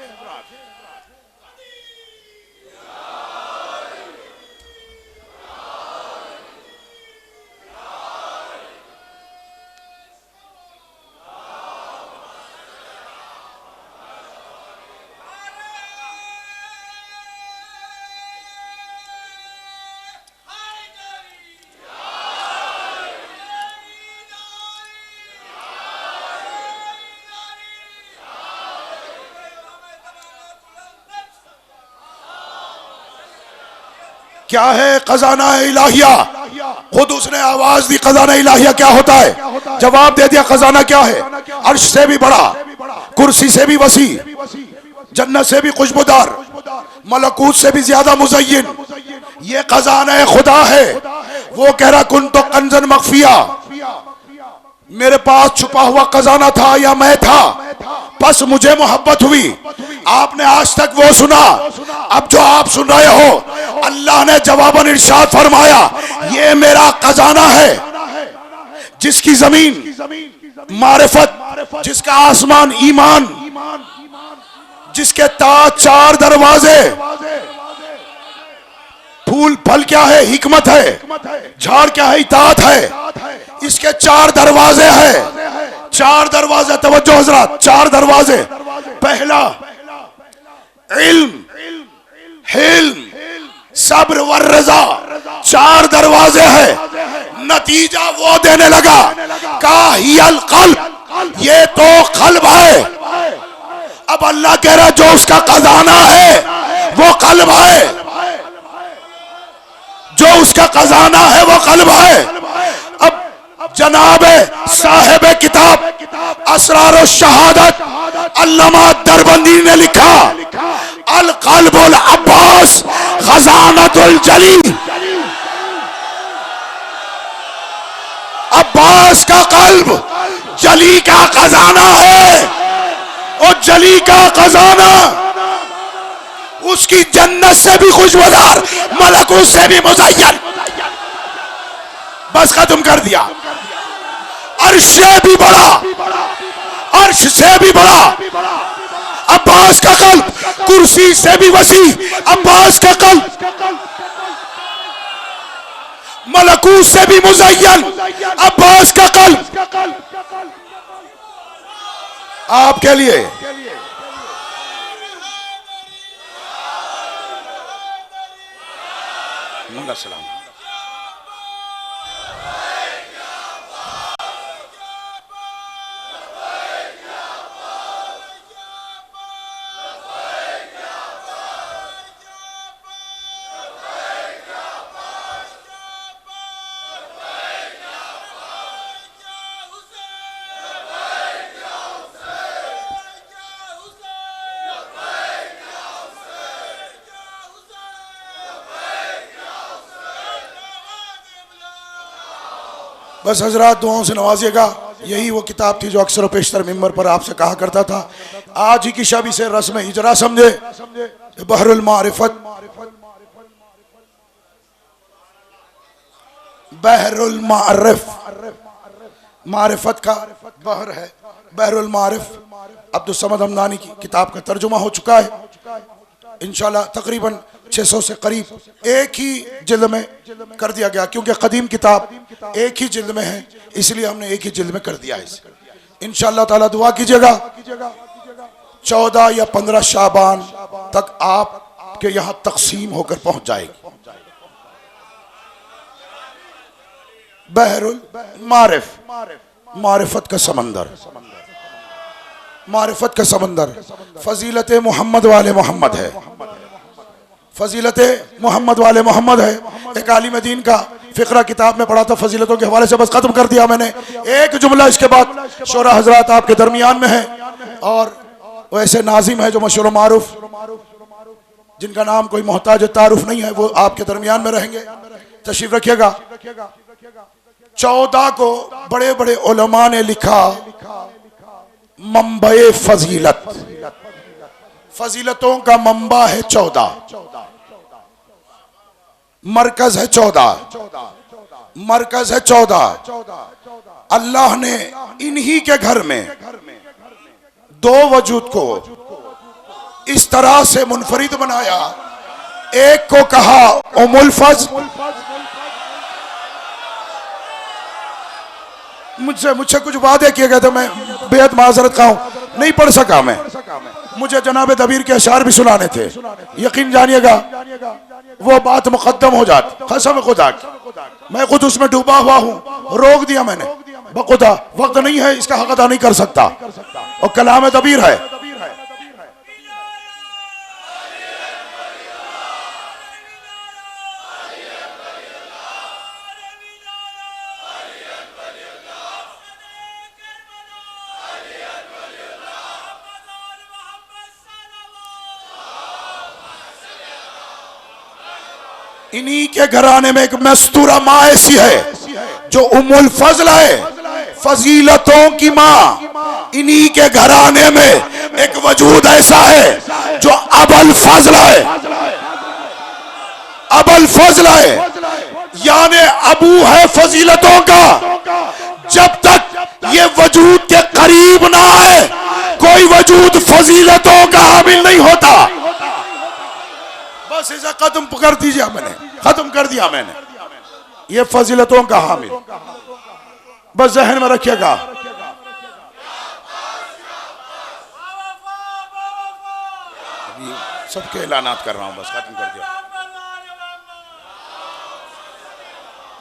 क्या है खजाना इलाहिया? खुद उसने आवाज दी, खजाना इलाहिया क्या होता है? जवाब दे दिया, खजाना क्या है? अर्श से भी बड़ा, कुर्सी से भी वसी, जन्नत से भी खुशबूदार, मलकूत से भी ज्यादा मुज़य्यन, ये खजाना खुदा है। वो कह रहा कुन तो कंजन मख्फिया, मेरे पास छुपा हुआ खजाना था या मैं था, बस मुझे मोहब्बत हुई। आपने आज तक वो सुना, अब जो आप सुन रहे हो, अल्लाह ने जवाबन इरशाद फरमाया, ये मेरा खजाना है। जिसकी जमीन मारिफत, जिसका आसमान ईमान, जिसके ताज चार दरवाजे, फूल फल क्या है? हिकमत है, झाड़ क्या है? इताअत है। इसके चार दरवाजे हैं, चार दरवाजे, तवज्जो हजरात, चार दरवाजे। पहला इल्म, हिल्म, सब्र व रज़ा, चार दरवाजे हैं। नतीजा वो देने लगा, काहियल क़ल्ब, ये तो क़ल्ब है। अब अल्लाह कह रहा जो उसका खजाना है वो क़ल्ब है, जो उसका खजाना है वो क़ल्ब है। अब जनाब साहिब किताब असरार शहादत अल्लामा दरबंदी ने लिखा, अल क़ल्बुल अब्बास खजानतुल जली। अब्बास का क़ल्ब जली का खजाना है, और जली का खजाना उसकी जन्नत से भी खुशबूदार, मलकूत से भी मुज़य्यन। बस खत्म कर दिया। अर्श से भी बड़ा, अर्श से भी बड़ा अब्बास का क़ल्ब, कुर्सी से भी वसी अब्बास का क़ल्ब, मलकूत से भी मुज़य्यन अब्बास का क़ल्ब। आपके लिए सलाम। बस हजरात दुआओं से नवाजिएगा। यही वो किताब थी जो अक्सर पेशतर मिंबर पर आपसे कहा करता था। आज ही की शब से रस्म हिजरा समझे, बहरुल मारिफत, बहरुल मारिफ, मारिफत का बहर है, बहरुल मारिफ। अब्दुल समद हमदानी की किताब का तर्जुमा हो चुका है इंशाल्लाह। तकरीबन 600 से करीब एक ही जिल्द में कर दिया गया, क्योंकि कदीम किताब एक ही जिल्द में है, इसलिए हमने एक ही जिल्द में कर दिया है इसे। इंशाअल्लाह ताला दुआ कीजिएगा 14 या 15 शाबान तक आपके यहाँ तकसीम होकर पहुंच जाएगी। बहरुल मारिफ, मारिफत का समंदर, मारिफत का समंदर। फजीलत मोहम्मद वाले मोहम्मद है, फजीलत मोहम्मद वाले मोहम्मद है। एक आलिम दीन का फिक्रा किताब में पढ़ा था फजीलतों के हवाले से, बस खत्म कर दिया मैंने। एक जुमला इसके बाद शोरा हजरात आपके दरमियान में है, और वैसे नाजिम है जो मशहूर मारूफ, जिनका नाम कोई मोहताज तारुफ नहीं है, वो आपके दरमियान में रहेंगे। तशरीफ रखिएगा। 14 को बड़े बड़े उलमा ने लिखा मंबे फजीलत, फजीलतों का मंबा है 14, मरकज है 14, मरकज है 14। अल्लाह ने इन्हीं के घर में दो वजूद को इस तरह से मुनफरिद बनाया। एक को कहा उमुल फज़्ल, मुझसे कुछ वादे किए गए थे, मैं बेहद माजरत का हूं, नहीं पढ़ सका मैं। मुझे जनाब दबीर के अशार भी सुनाने थे, यकीन जानिएगा वो बात मुकद्दम हो जाती। कसम खुदा की, मैं खुद उसमें डूबा हुआ हूं, रोक दिया मैंने बखुदा। वक्त नहीं है, इसका हक अदा नहीं कर सकता, और कलाम दबीर है। इन्हीं के घराने में एक मस्तूरा माँ ऐसी है जो उम्मुल फज़्ल है, फजीलतों की माँ। इन्हीं के घराने में एक वजूद ऐसा है जो अबुल फज़्ल है, अबुल फज़्ल है, यानी अबू है फजीलतों का। जब तक ये वजूद के करीब ना आए कोई वजूद फजीलतों का हामिल नहीं होता। बस इसे खत्म कर दीजिए, मैंने खत्म कर दिया मैंने, ये फजीलतों का हामिल। बस जहन में रखिएगा। सबके ऐलानात कर रहा हूं, बस खत्म कर दिया।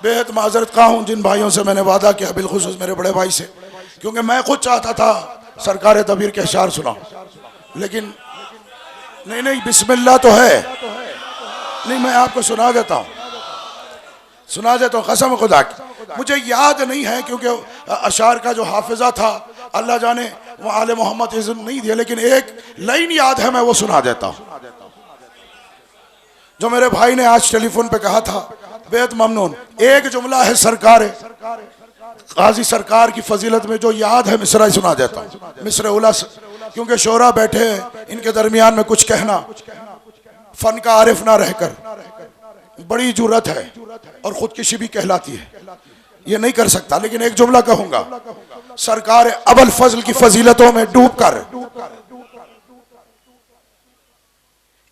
बेहद माजरत का हूं जिन भाइयों से मैंने वादा किया, बिलखुसूस मेरे बड़े भाई से, क्योंकि मैं खुद चाहता था सरकार दबीर के अशार सुनाऊं, लेकिन नहीं बिस्मिल्लाह तो है, नहीं मैं आपको सुना देता हूं, कसम खुदा की। मुझे याद नहीं है क्योंकि अशार का जो हाफिजा था अल्लाह जाने वो आले मोहम्मद इज़्म नहीं दिया, लेकिन एक लाइन याद है, मैं वो सुना देता हूं जो मेरे भाई ने आज टेलीफोन पे कहा था। बेहद ममनून। एक जुमला है सरकार काजी सरकार की फजीलत में जो याद है, मिसरा ही सुना देता हूं, मिसरे उलस, क्योंकि शोरा बैठे हैं, इनके दरमियान में कुछ कहना फन का आरिफ ना रहकर बड़ी जुर्रत है और खुदकिशी भी कहलाती है, ये नहीं कर सकता। लेकिन एक जुमला कहूंगा, सरकार अबुल फज़्ल की फजीलतों में डूबकर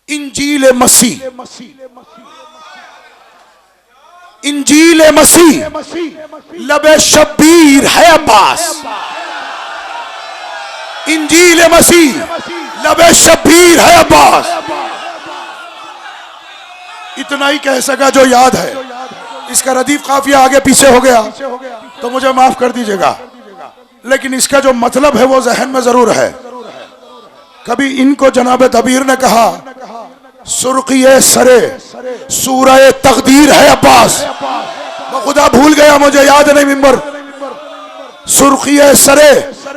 इंजील मसीह, इंजील मसीह लबे शब्बीर है अब्बास, इंजील मसीह लबे शब्बीर है अब्बास। इतना ही कह सका जो याद है। इसका रदीफ काफिया आगे पीछे हो गया तो मुझे माफ कर दीजिएगा, लेकिन इसका जो मतलब है वो जहन में जरूर है। कभी इनको जनाब दबीर ने कहा सुर्खिए सरे सूरह तकदीर है अब्बास, मैं खुदा भूल गया, मुझे याद नहीं मिंबर। सुर्खिए सरे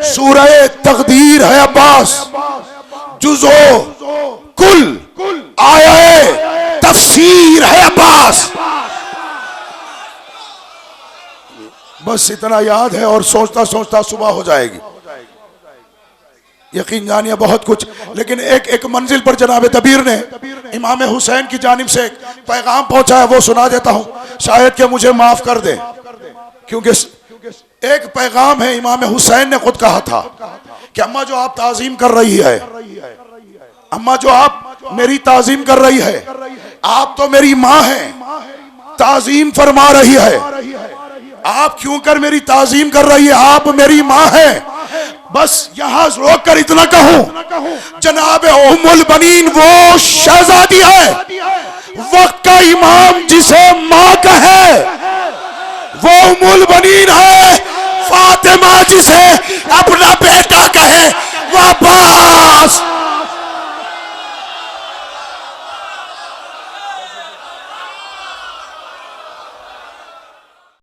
सूरह तकदीर है अब्बास, जुज़ो कुल आया तफसीर है अब्बास। बस इतना याद है और सोचता सोचता सुबह हो जाएगी, यकीन जानिए बहुत कुछ। लेकिन एक मंजिल पर जनाब दबीर ने इमाम हुसैन की जानिब से एक पैगाम पहुंचाया, वो सुना देता हूं, शायद कि मुझे माफ कर दे, क्योंकि एक पैगाम है। इमाम हुसैन ने खुद कहा था कि अम्मा जो आप ताजीम कर रही है, अम्मा जो आप मेरी ताजीम कर रही है, आप तो मेरी माँ हैं, ताजीम फरमा रही है, आप क्यों कर मेरी ताजीम कर रही है, आप मेरी माँ हैं। बस यहां रोक कर इतना कहूं, जनाब उम्मुल बनीन वो शहजादी है, वक्त का इमाम जिसे माँ कहे वो उम्मुल बनीन है, फातिमा जिसे अपना बेटा कहे